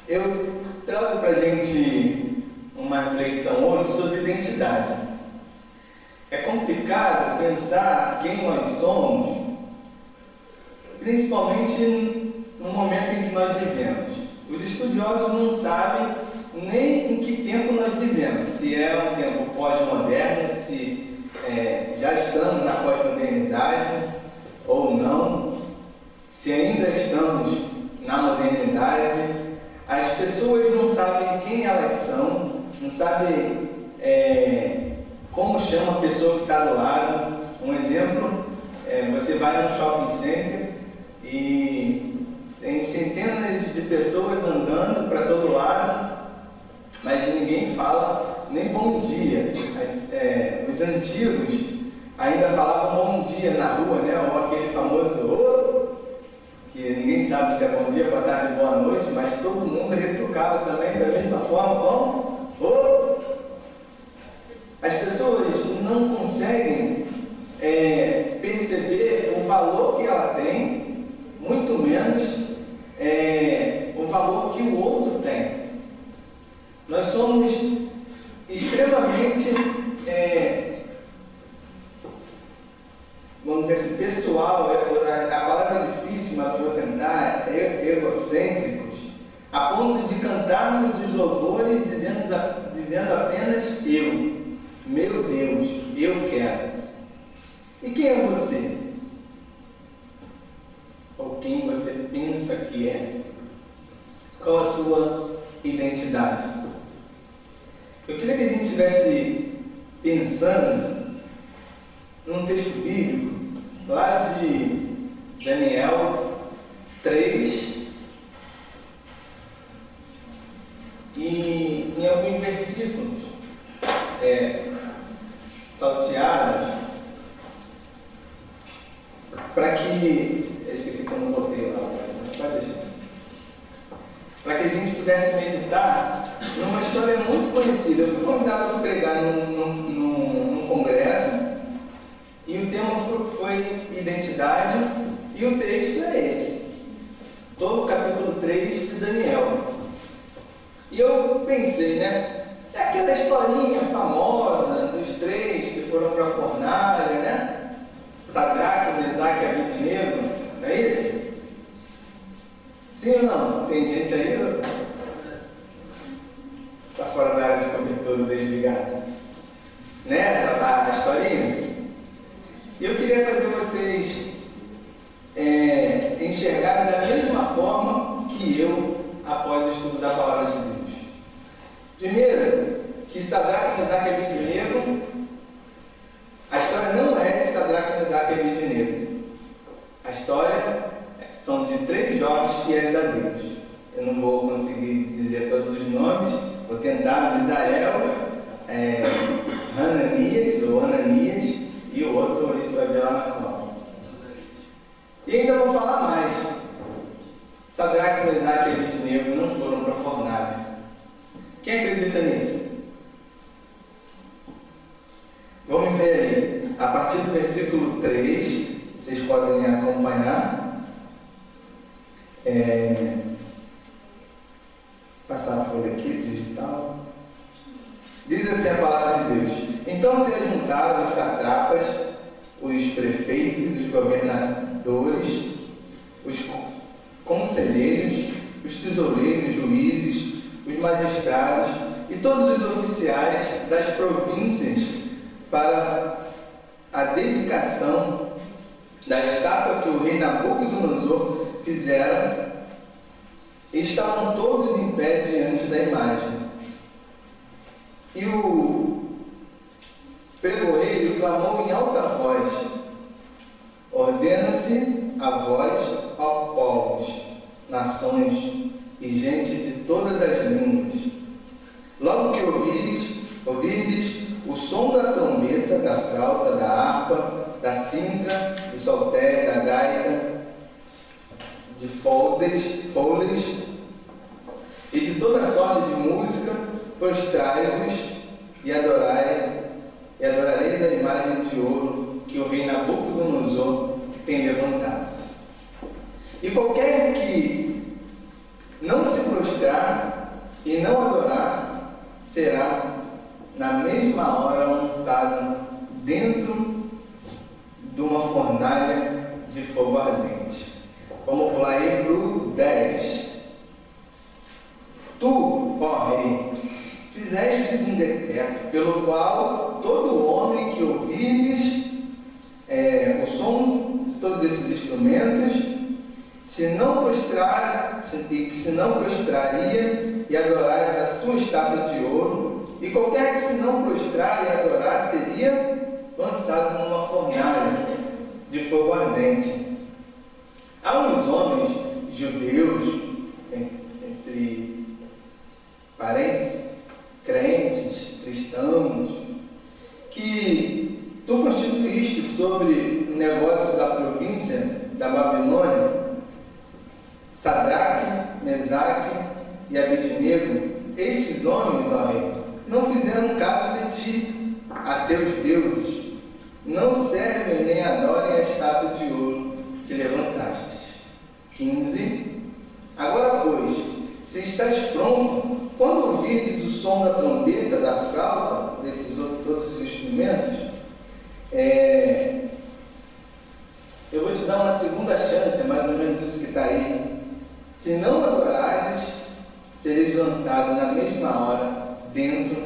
Eu trago para a gente uma reflexão hoje sobre identidade. É complicado pensar quem nós somos, principalmente no momento em que nós vivemos. Os estudiosos não sabem nem em que tempo nós vivemos, se é um tempo pós-moderno, se já estamos na pós-modernidade ou não, se ainda estamos na modernidade. As pessoas não sabem quem elas são, não sabem como chama a pessoa que está do lado. Um exemplo, você vai num shopping center e tem centenas de pessoas andando para todo lado, mas ninguém fala nem bom dia. Os antigos ainda falavam bom dia na rua, né? Ou aquele famoso "ô", que ninguém sabe se é bom dia, boa tarde, boa noite, mas todo mundo retrucava também da mesma forma como "ô". As pessoas não conseguem perceber o valor que ela tem, muito menos o valor que o outro tem. Nós somos extremamente, vamos dizer assim, pessoal, a palavra é difícil, mas vou tentar, egocêntricos, a ponto de cantarmos os louvores dizendo apenas eu, meu Deus, eu quero. E quem é você? Ou quem você pensa que é? Qual a sua identidade? Eu queria que a gente estivesse pensando num texto bíblico lá de Daniel 3 e em alguns versículos salteados, para que eu esqueci como eu botei lá, mas pode deixar, para que a gente pudesse meditar numa história muito conhecida. Eu fui convidado para pregar num congresso e o tema foi identidade, e o texto é esse, todo o capítulo 3 de Daniel. E eu pensei, né? É aquela historinha famosa dos três que foram para a fornalha, né? Sadraque, Mesaque e Abednego, não é isso? Sim ou não? Tem gente aí? Está fora da área de cobertura desligada. Nessa tá a historinha? E eu queria fazer vocês enxergarem da mesma forma que eu, após o estudo da palavra de Deus. Primeiro, que Sadraque, Mesaque e Abednego, a história não é de Sadraque, Mesaque e Abednego. A história são de três jovens fiéis a Deus. Eu não vou conseguir dizer todos os nomes, vou tentar. Misael, Ananias e o outro a gente vai ver lá na cola. E ainda vou falar mais. Sadraque, Mesaque e Abednego não foram para a fornalha. Quem acredita nisso? Vamos ler aí, a partir do versículo 3, vocês podem acompanhar. Passar a folha aqui, digital. Diz assim a palavra de Deus: Então se ajuntaram os satrapas, os prefeitos, os governadores, os conselheiros, os tesoureiros, juízes, os magistrados e todos os oficiais das províncias para a dedicação da estátua que o rei Nabucodonosor fizera. Estavam todos em pé diante da imagem. E o pregoeiro clamou em alta voz: Ordena-se a vós, ó povos, nações e gente de todas as línguas. Logo que ouvirdes o som da trombeta, da flauta, da harpa, da cítara, do saltério, da gaita, de folhas e de toda sorte de música, prostrai-vos e adorareis a imagem de ouro que o rei Nabucodonosor tem levantado. E qualquer que não se prostrar Tu, ó rei, fizestes um decreto, pelo qual todo homem que ouvirdes o som de todos esses instrumentos, se não prostraria e adorares a sua estátua de ouro, e qualquer que se não prostrar e adorar seria lançado numa fornalha de fogo ardente. Há uns homens judeus, entre parentes, crentes, cristãos, que tu constituíste sobre o negócio da província da Babilônia, Sadraque, Mesaque e Abednego. Estes homens, ó rei, não fizeram caso de ti, a teus deuses, não servem nem adorem a estátua de ouro que levantastes. 15. Agora, pois, se estás pronto, quando ouvires o som da trombeta, da flauta, desses todos os instrumentos, eu vou te dar uma segunda chance, mais ou menos isso que está aí. Se não adorares, sereis lançado na mesma hora dentro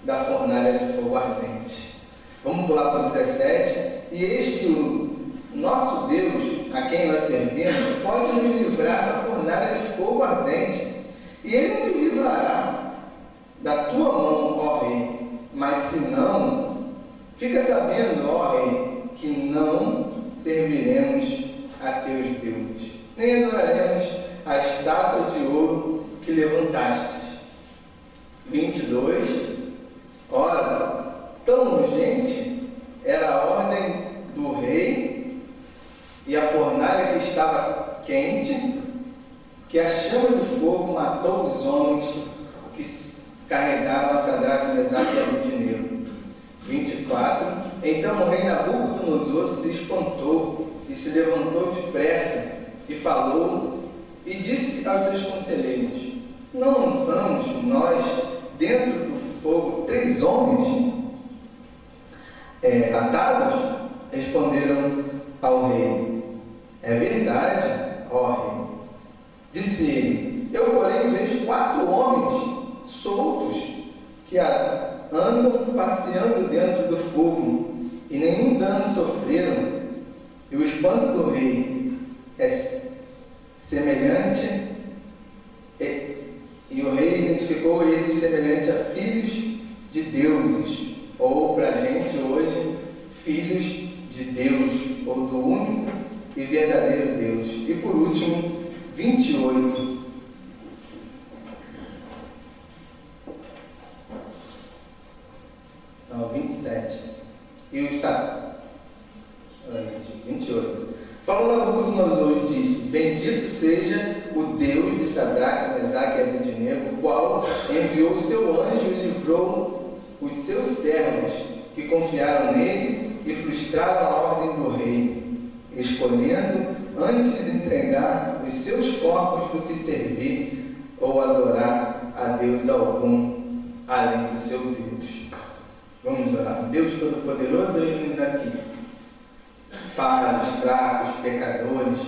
da fornalha de fogo ardente. Vamos pular para o 17. E eis que o nosso Deus, a quem nós servimos, pode nos livrar da fornalha de fogo ardente, e Ele nos livrará da tua mão, ó rei. Mas se não, fica sabendo, ó rei, que não serviremos a teus deuses, nem adoraremos a estátua de ouro que levantastes. 22. Ora, tão urgente era a ordem do rei e a fornalha que estava quente, que a chama de fogo matou os homens que carregavam a Sadraque, Mesaque e Abednego. 24. Então o rei Nabucodonosor se espantou e se levantou depressa e falou e disse aos seus conselheiros: não lançamos nós dentro do fogo 3 homens atados? Responderam ao rei: é verdade, ó rei. Disse ele: eu, porém, vejo 4 homens soltos que andam passeando dentro do fogo e nenhum dano sofreram. E o espanto do rei é semelhante, e o rei identificou eles semelhante a filhos de deuses, ou para a gente hoje, filhos de Deus, ou do único e verdadeiro Deus. E por último, 28. Não, 27. E os 28. Falou Nabucodonosor e disse: bendito seja o Deus de Sadraque, Mesaque e Abednego, o qual enviou o seu anjo e livrou os seus servos que confiaram nele e frustraram a ordem do rei, escolhendo antes entregar os seus corpos do que servir ou adorar a Deus algum além do seu Deus. Vamos orar. Deus Todo-Poderoso, eis-nos aqui, falhos, fracos, pecadores,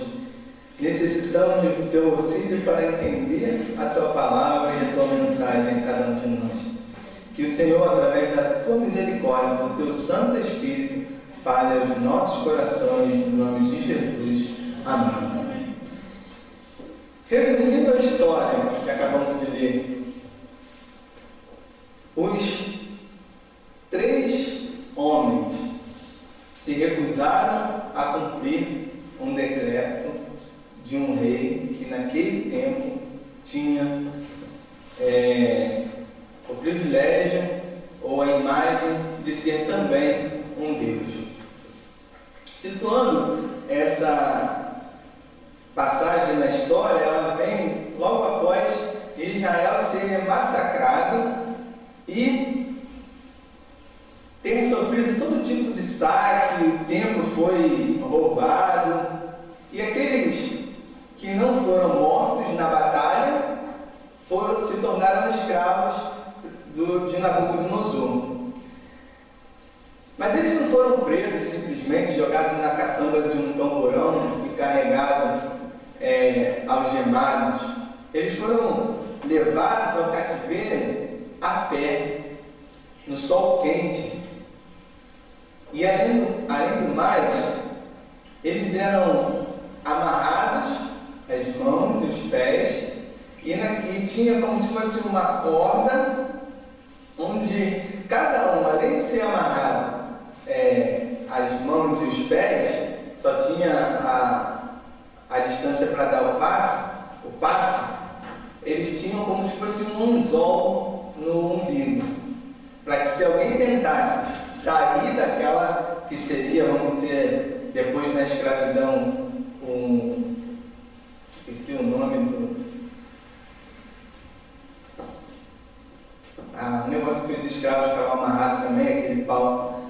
necessitamos do teu auxílio para entender a tua palavra e a tua mensagem a cada um de nós. Que o Senhor, através da tua misericórdia, do teu Santo Espírito, fale aos nossos corações, no nome de Jesus. Amém. Resumindo a história que acabamos de ler, os 3 homens se recusaram a cumprir um decreto de um rei que naquele tempo tinha o privilégio ou a imagem de ser também um Deus. Situando essa passagem na história, ela vem logo após Israel ser massacrado e ter sofrido todo tipo de saque, o templo foi roubado, e aqueles que não foram mortos na batalha se tornaram escravos de Nabucodonosor. Mas eles não foram presos simplesmente, jogados na caçamba de um camburão e carregados, algemados. Eles foram levados ao cativeiro a pé, no sol quente. E além do mais, eles eram amarrados as mãos e os pés, e tinha como se fosse uma corda, onde cada um, além de ser amarrado as mãos e os pés, só tinha a distância para dar o passo, eles tinham como se fosse um anzol no umbigo, para que se alguém tentasse sair daquela que seria, vamos dizer, depois na escravidão, esqueci o nome do... um negócio que os escravos ficavam amarrados também, aquele pau.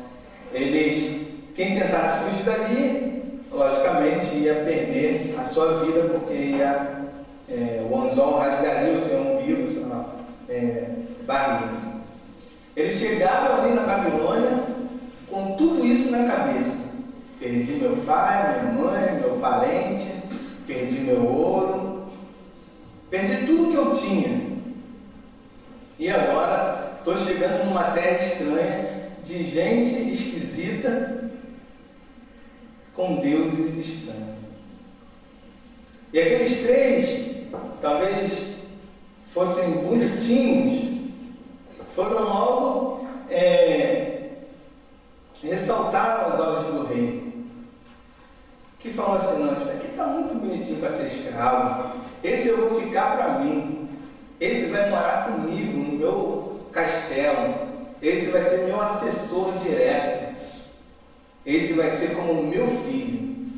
Quem tentasse fugir dali, logicamente ia perder a sua vida, porque o anzol rasgaria o seu umbigo, sua barriga. Eles chegaram ali na Babilônia com tudo isso na cabeça. Perdi meu pai, minha mãe, meu parente, perdi meu ouro, perdi tudo que eu tinha. E agora estou chegando numa terra estranha, de gente esquisita, com deuses estranhos. E aqueles três, talvez fossem bonitinhos, foram logo ressaltaram aos olhos do rei, que falou assim: não, isso aqui está muito bonitinho para ser escravo, esse eu vou ficar para mim, esse vai morar comigo no meu castelo, esse vai ser meu assessor direto, esse vai ser como meu filho.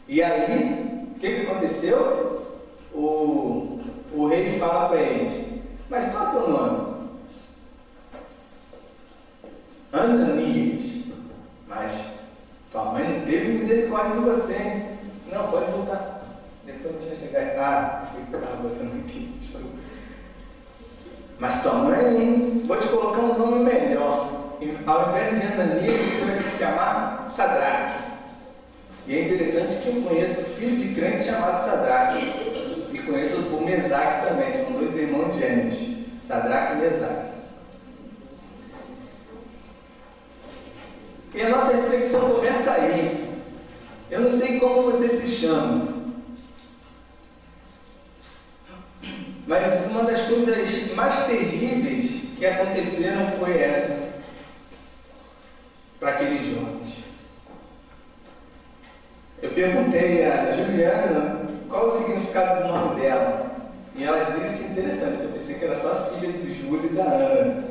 E aí, o que aconteceu? O rei fala para eles: mas qual é o teu nome? Ananias. Mas tua mãe não teve misericórdia de você, hein? Não, pode voltar. Depois a gente vai chegar. Esse que eu estava botando aqui, desculpa. Mas tua mãe, hein? Vou te colocar um nome melhor. Ao invés de Ananias, você vai se chamar Sadraque. E é interessante que eu conheço filho de crente chamado Sadraque. E conheço o Mesaque também, são dois irmãos gêmeos, Sadraque e Mesaque. E a nossa reflexão começa aí. Eu não sei como você se chama, mas uma das coisas mais terríveis que aconteceram foi essa, para aqueles jovens. Eu perguntei a Juliana qual o significado do nome dela, e ela disse, interessante, que eu pensei que era só filha do Júlio e da Ana,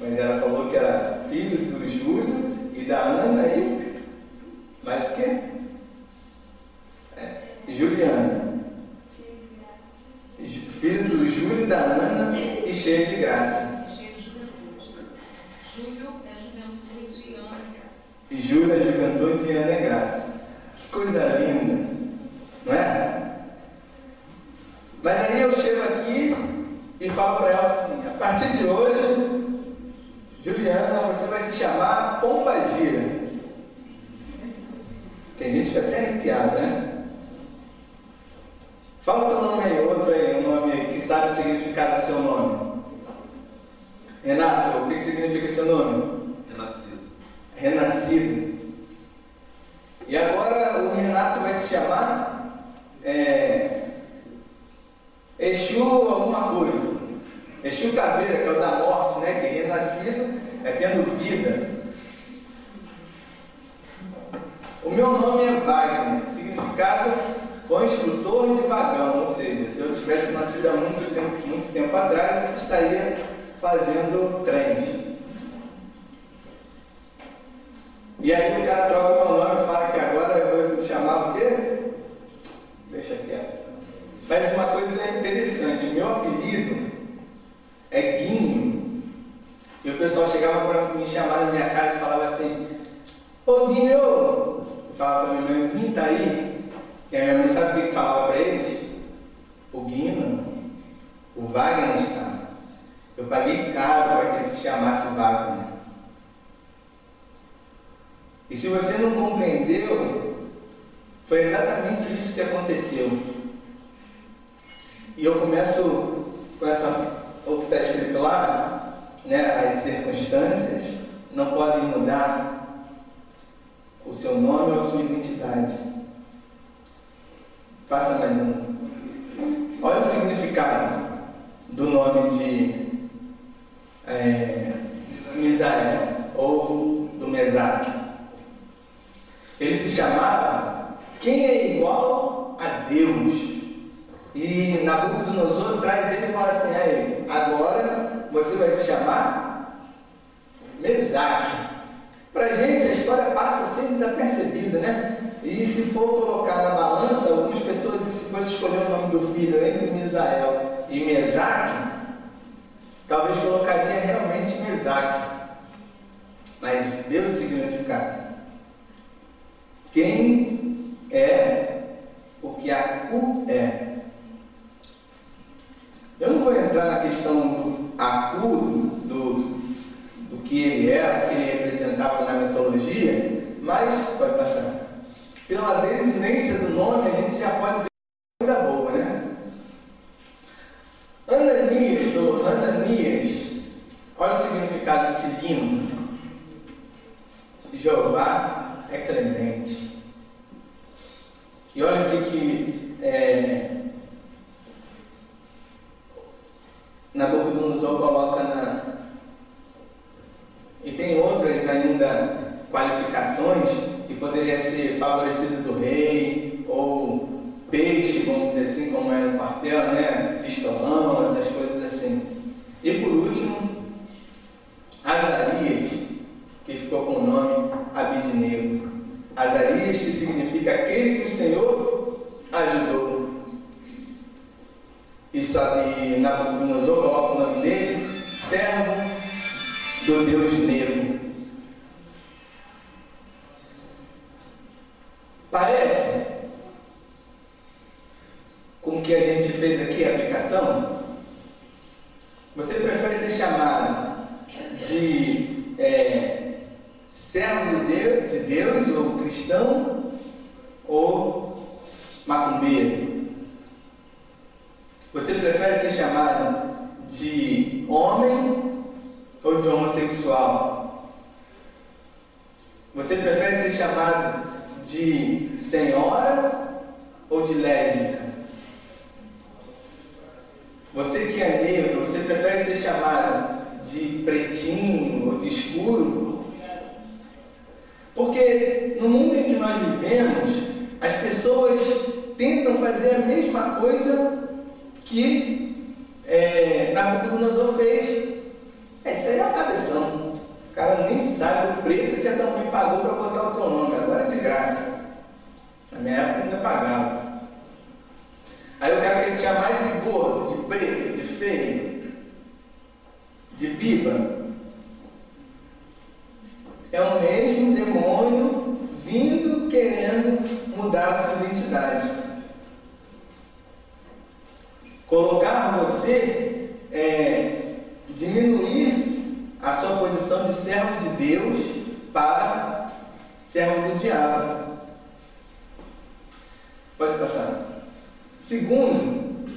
mas ela falou que era filho do Júlio e da Ana e mais o quê? Juliana, filho do Júlio e da Ana e cheio de graça. Júlio é a juventude de Ana e graça. E Júlio é a juventude de Ana e graça. Que coisa linda, não é? Mas aí eu chego aqui e falo para ela assim: a partir de hoje, Juliana, você vai se chamar Pombagira. Tem gente que fica até arrepiada, né? Fala o teu nome aí, outro aí, um nome aí, que sabe o significado do seu nome. Renato, o que significa seu nome? Renascido. Renascido. E agora o Renato vai se chamar Exu alguma coisa. Exu Caveira, que é o da morte, né? Que renascido é tendo vida. O meu nome é Wagner, significado construtor de vagão, ou seja, se eu tivesse nascido há muito tempo atrás, eu estaria fazendo trens. E aí o cara troca meu nome e fala que agora eu vou chamar o quê? Deixa quieto. Mas uma coisa interessante, o meu apelido é Guinho. E o pessoal chegava para me chamar na minha casa e falava assim: ô Guinho! Eu falava para minha mãe: o Guinho tá aí? E a minha mãe sabe o que falava para eles? O Guinho não. O Wagner está. Eu paguei caro para que ele se chamasse Wagner. E se você não compreendeu, foi exatamente isso que aconteceu. E eu começo com essa circunstâncias não podem mudar o seu nome ou a sua identidade. Faça mais um. Olha o significado do nome de Misael ou do Mesaque. Ele se chamava Quem é igual a Deus. E Nabucodonosor traz ele e fala assim: aí, agora você vai se chamar Mesaque. Para a gente a história passa a ser desapercebida, né? E se for colocar na balança, algumas pessoas, se fosse escolher o nome do filho entre Misael e Mesaque, talvez colocaria realmente Mesaque. Mas vê o significado. Quem é o que Acu é. Eu não vou entrar na questão do Acu, do que ele era, do que ele representava na mitologia, mas, pode passar. Pela descendência do nome, a gente já pode ver coisa boa, né? Ananias, ou Ananias, olha o significado que lindo. Jeová é clemente. E olha o que Nabucodonosor coloca e tem outras ainda qualificações, que poderia ser favorecido do rei, ou peixe, vamos dizer assim, como era no quartel, né? Pistolão, essas coisas assim. E por último, Azarias, que ficou com o nome Abidnego. Azarias, que significa aquele que o Senhor ajudou. E Nabucodonosor coloca o nome dele, servo do Deus negro. Parece com o que a gente fez aqui, a aplicação? Você prefere ser chamado de servo de Deus, ou cristão, ou macumbeiro? Você prefere ser chamado de homem ou de homossexual? Você prefere ser chamado de senhora ou de lésbica? Você que é negro, você prefere ser chamado de pretinho ou de escuro? Porque no mundo em que nós vivemos, as pessoas tentam fazer a mesma coisa que Nabucodonosor fez. Isso aí é uma cabeção. O cara nem sabe o preço que a tua mãe pagou para botar o teu nome. Agora é de graça. Na minha época ainda pagava. Aí o cara quer te chamar de gordo, de preto, de feio, de pipa. É o mesmo demônio vindo querendo mudar a sua identidade. Colocar você, diminuir a sua posição de servo de Deus para servo do diabo. Pode passar. Segundo,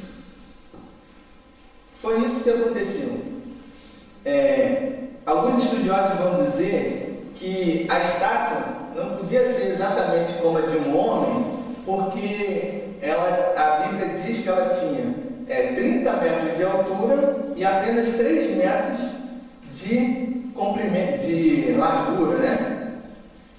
foi isso que aconteceu. Alguns estudiosos vão dizer que a estátua não podia ser exatamente como a de um homem, porque a Bíblia diz que ela tinha 30 metros de altura e apenas 3 metros de comprimento, de largura, né?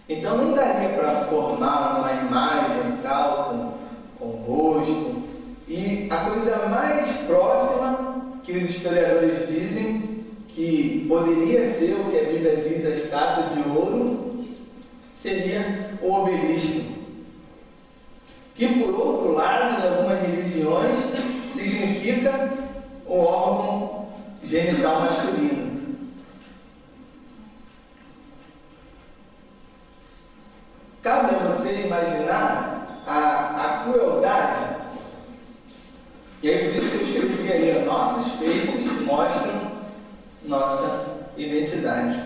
Então não daria para formar uma imagem tal, com o rosto. E a coisa mais próxima que os historiadores dizem que poderia ser o que a Bíblia diz, a estátua de ouro, seria o obelisco. Que por outro lado, em algumas religiões, significa o órgão genital masculino. Cabe a você imaginar a crueldade. E aí por isso que eu escrevi aí, nossos feitos mostram nossa identidade.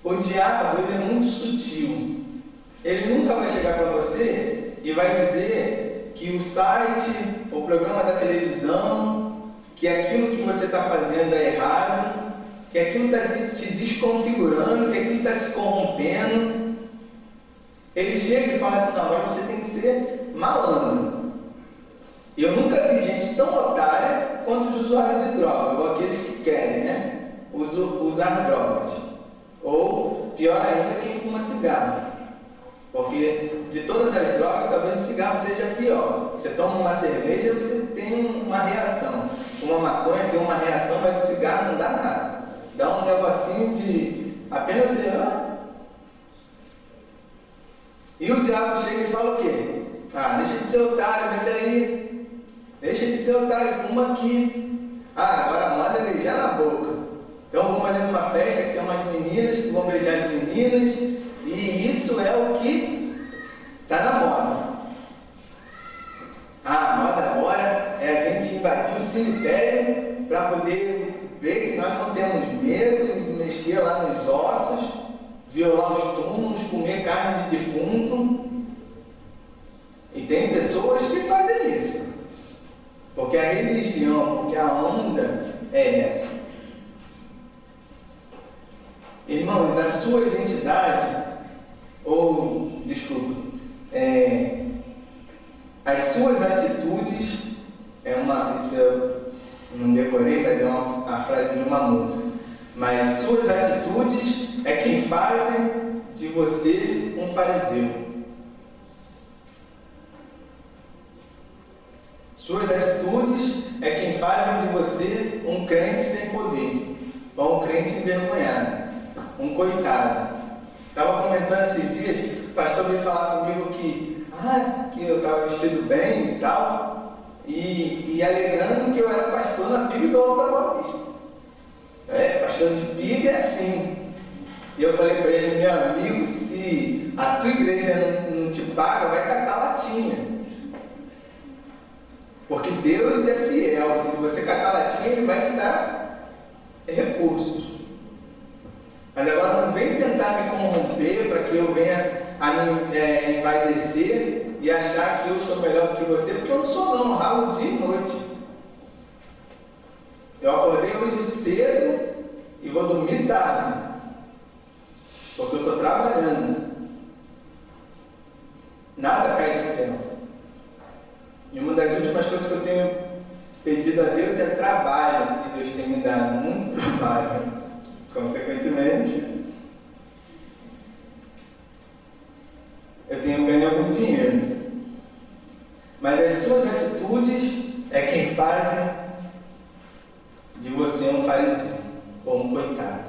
O diabo, ele é muito sutil. Ele nunca vai chegar para você e vai dizer que o site, o programa da televisão, que aquilo que você está fazendo é errado, que aquilo está te desconfigurando, que aquilo está te corrompendo. Ele chega e fala assim: não, agora você tem que ser malandro. Eu nunca vi gente tão otária quanto os usuários de droga, ou aqueles que querem, né, usar drogas. Ou, pior ainda, quem fuma cigarro. Porque de todas as drogas, talvez o cigarro seja pior. Você toma uma cerveja, você tem uma reação. Uma maconha tem uma reação, mas o cigarro não dá nada. Dá um negocinho de apenas você... E o diabo chega e fala o quê? Ah, deixa de ser otário, bebe aí. Deixa de ser otário, fuma aqui. Ah, agora manda beijar na boca. Então vamos ali numa festa que tem umas meninas que vão beijar as meninas. E isso é o que está na moda. A moda agora é a gente invadir o cemitério para poder ver que nós não temos medo, mexer lá nos ossos, violar os túmulos, comer carne de defunto. E tem pessoas que fazem isso, porque a religião, porque a onda é essa. Irmãos, a sua identidade, as suas atitudes, isso eu não decorei, mas é a frase de uma música, mas suas atitudes é quem fazem de você um fariseu. Suas atitudes é quem fazem de você um crente sem poder, ou um crente envergonhado, um coitado. Estava comentando esses dias, o pastor veio falar comigo que eu estava vestido bem e tal, e alegando que eu era pastor na PIB do Alto da Boa Vista. Pastor de PIB é assim. E eu falei para ele: meu amigo, se a tua igreja não te paga, vai catar latinha. Porque Deus é fiel. Se você catar latinha, Ele vai te dar recursos. Mas agora não vem tentar me corromper para que eu venha a me envaidecer e achar que eu sou melhor do que você, porque eu não sou não, eu ralo dia e noite. Eu acordei hoje cedo e vou dormir tarde, porque eu estou trabalhando. Nada cai do céu. E uma das últimas coisas que eu tenho pedido a Deus é trabalho, e Deus tem me dado muito trabalho. Consequentemente, eu tenho ganho algum dinheiro. Mas as suas atitudes é quem fazem de você um fariseu, ou um coitado.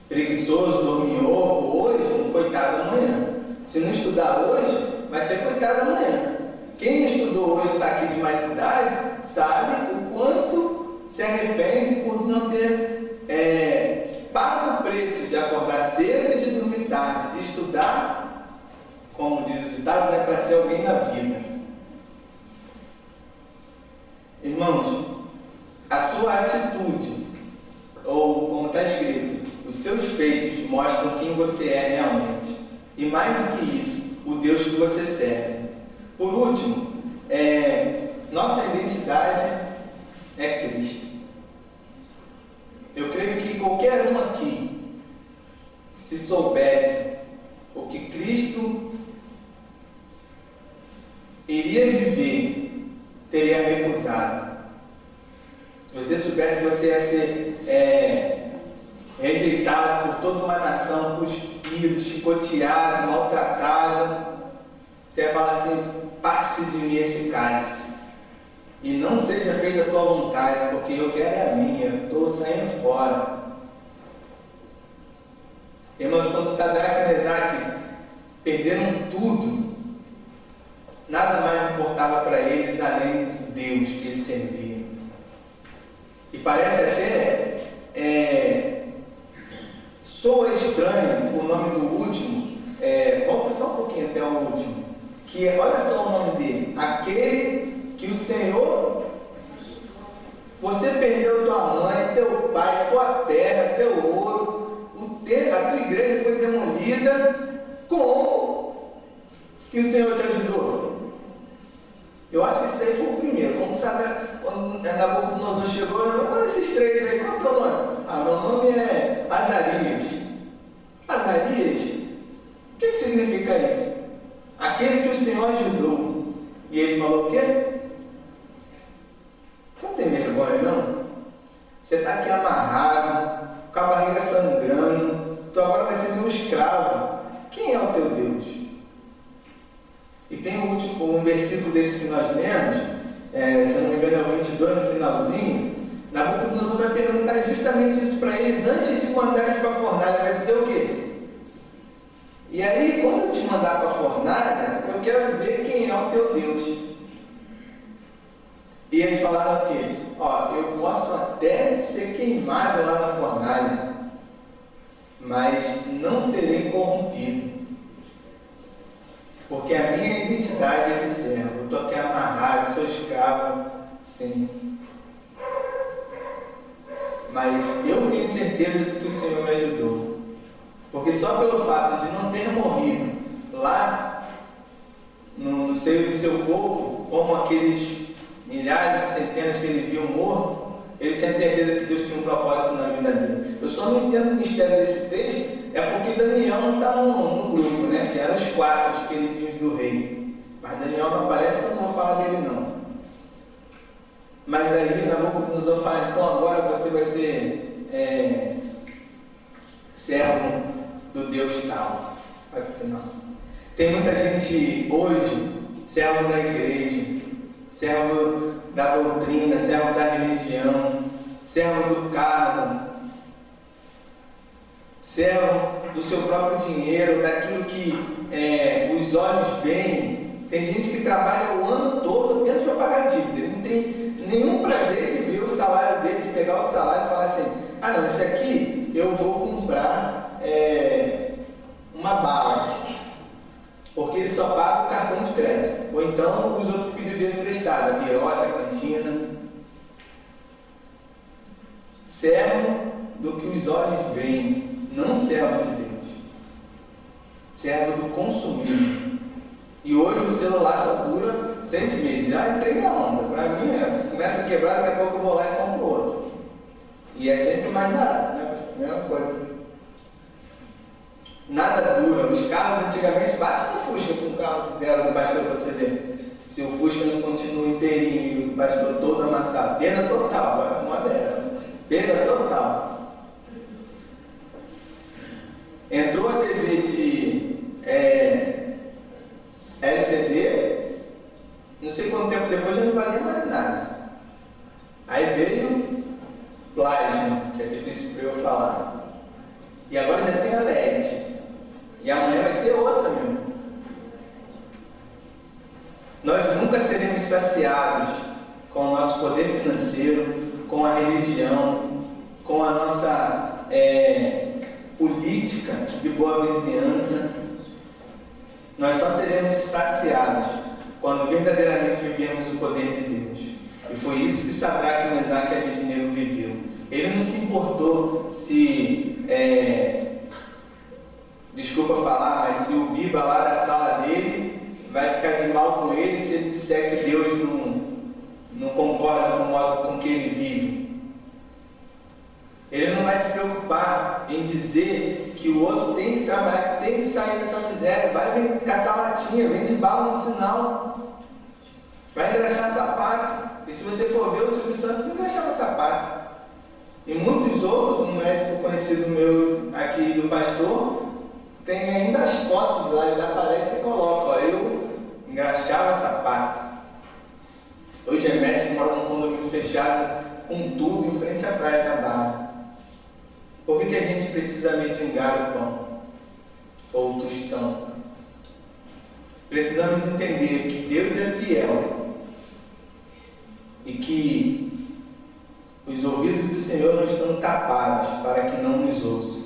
Preguiçoso, dorminhoco hoje, um coitado amanhã. Se não estudar hoje, vai ser coitado amanhã. Quem não estudou hoje, está aqui de mais idade, sabe o quanto se arrepende por não ter paga o preço de acordar cedo e de dormir tarde, de estudar, como diz o ditado, para ser alguém na vida. Irmãos, a sua atitude, ou como está escrito, os seus feitos mostram quem você é realmente. E mais do que isso, o Deus que você serve. Por último, nossa identidade é Cristo. Eu creio que qualquer um aqui, se soubesse o que Cristo iria viver, teria recusado. Se você soubesse que você ia ser rejeitado por toda uma nação, cuspido, chicoteado, maltratado, você ia falar assim: passe de mim esse cálice. E não seja feita a tua vontade, porque eu quero é a minha, eu estou saindo fora. Irmãos, quando Sadraque e Mesaque perderam tudo, nada mais importava para eles além do Deus que eles serviam. E parece até, soa estranho o nome do último, volta só um pouquinho até o último, que olha só o nome dele: aquele que o Senhor, você perdeu tua mãe, teu pai, tua terra, teu ouro, a tua igreja foi demolida, como que o Senhor te ajudou? Eu acho que esse daí foi o primeiro. Quando quando Nabucodonosor chegou, olha esses três aí, qual é o teu nome? Meu nome é Azarias. Azarias? O que significa isso? Aquele que o Senhor ajudou. E ele falou o quê? Você não tem vergonha, não? Você está aqui amarrado, com a barriga sangrando, tu agora vai ser meu escravo. Quem é o teu Deus? E tem um versículo desse que nós lemos, se não me engano é o 22 no finalzinho. Nabucodonosor vai perguntar justamente isso para eles antes de mandar eles para a fornalha. Vai dizer o quê? E aí, quando eu te mandar para a fornalha, eu quero ver quem é o teu Deus. E eles falaram o quê? Eu posso até ser queimado lá na fornalha, mas não serei corrompido. Porque a minha identidade é de servo. Eu estou aqui amarrado, sou escravo, sim. Mas eu tenho certeza de que o Senhor me ajudou. Porque só pelo fato de não ter morrido lá no seio do seu povo, como aqueles milhares e centenas que ele viu morto, ele tinha certeza que Deus tinha um propósito na vida dele. Eu só não entendo o mistério desse texto, é porque Daniel não está no grupo, né? Que eram os 4 queridinhos do rei. Mas Daniel não aparece, então não vou falar dele não. Mas aí Nabucodonosor fala, então agora você vai ser servo do Deus tal. Vai pro final. Tem muita gente hoje, servo da igreja, servo da doutrina, servo da religião, servo do cargo, servo do seu próprio dinheiro, daquilo que os olhos veem. Tem gente que trabalha o ano todo apenas para pagar dívida. Ele não tem nenhum prazer de ver o salário dele, de pegar o salário e falar assim, não, isso aqui eu vou comprar uma bala, porque ele só paga o cartão de crédito, ou então os outros pediram dinheiro emprestado, a birosca, a cantina. Servo do que os olhos veem, não servo de Deus, servo do consumismo. E hoje o celular só dura 6 meses. Entrei na onda. Para mim, começa a quebrar, daqui a pouco eu vou lá e compro outro. E é sempre mais barato, né? Mesma coisa. Nada dura. Os carros antigamente batem no Fusca com um carro zero do pastor para você ver. Se o Fusca não continua inteirinho e o pastor todo amassado, perda total. A moda é essa. Perda total. Entrou a TV de LCD, não sei quanto tempo depois já não valia mais nada. Aí veio plasma, que é difícil para eu falar. E agora já tem a LED. E amanhã vai ter outra mesmo. Nós nunca seremos saciados com o nosso poder financeiro, com a religião, com a nossa política de boa vizinhança. Nós só seremos saciados quando verdadeiramente vivemos o poder de Deus. E foi isso que Sadraque, Mesaque e Abednego viveu. Ele não se importou se, desculpa falar, mas se o Biba lá da sala dele vai ficar de mal com ele se ele disser que Deus não concorda com o modo com que ele vive. Ele não vai se preocupar em dizer que o outro tem que trabalhar, que tem que sair dessa miséria. Vai catar latinha, vende bala no sinal, vai engraxar sapato. E se você for ver, o Silvio Santos engraxava sapato. E muitos outros, um médico conhecido meu aqui do pastor, tem ainda as fotos lá, ele aparece e coloca, eu engraxava sapato. Hoje é médico, mora num condomínio fechado, com tudo, em frente à praia da Barra. Por que a gente precisa mendigar o pão? Ou o tostão? Precisamos entender que Deus é fiel e que os ouvidos do Senhor não estão tapados para que não nos ouçam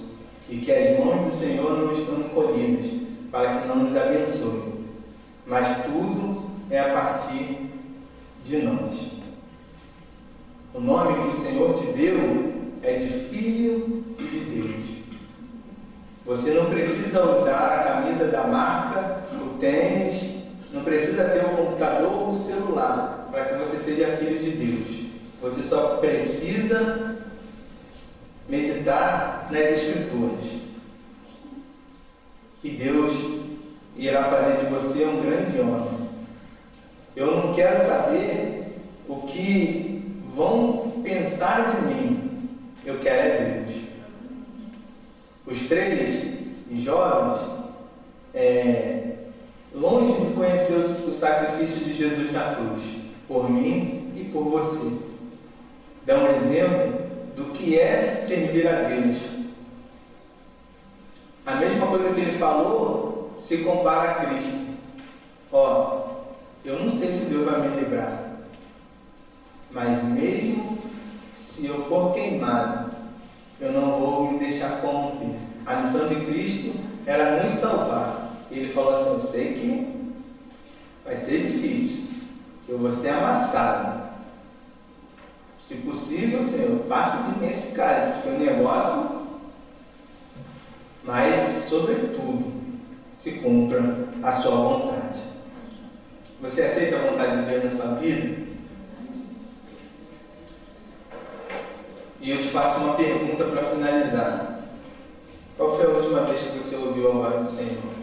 e que as mãos do Senhor não estão encolhidas para que não nos abençoe, mas tudo é a partir de nós. O nome que o Senhor te deu é de Filho de Deus. Você não precisa usar a camisa da marca, o tênis, não precisa ter um computador ou um celular para que você seja filho de Deus. Você só precisa meditar nas Escrituras. E Deus irá fazer de você um grande homem. Eu não quero saber o que vão pensar de mim. Eu quero é Deus. Os 3 jovens, longe de conhecer o sacrifício de Jesus na cruz, por mim e por você, dá um exemplo do que é servir a Deus. A mesma coisa que ele falou se compara a Cristo. Eu não sei se Deus vai me livrar, mas mesmo se eu for queimado, eu não vou me deixar corromper. A missão de Cristo era nos salvar. Ele falou assim: eu sei que vai ser difícil, que eu vou ser amassado. Se possível, Senhor, passe de mim esse cálice, porque o negócio, mas sobretudo, se cumpra a sua vontade. Você aceita a vontade de Deus na sua vida? E eu te faço uma pergunta para finalizar. Qual foi a última vez que você ouviu a voz do Senhor?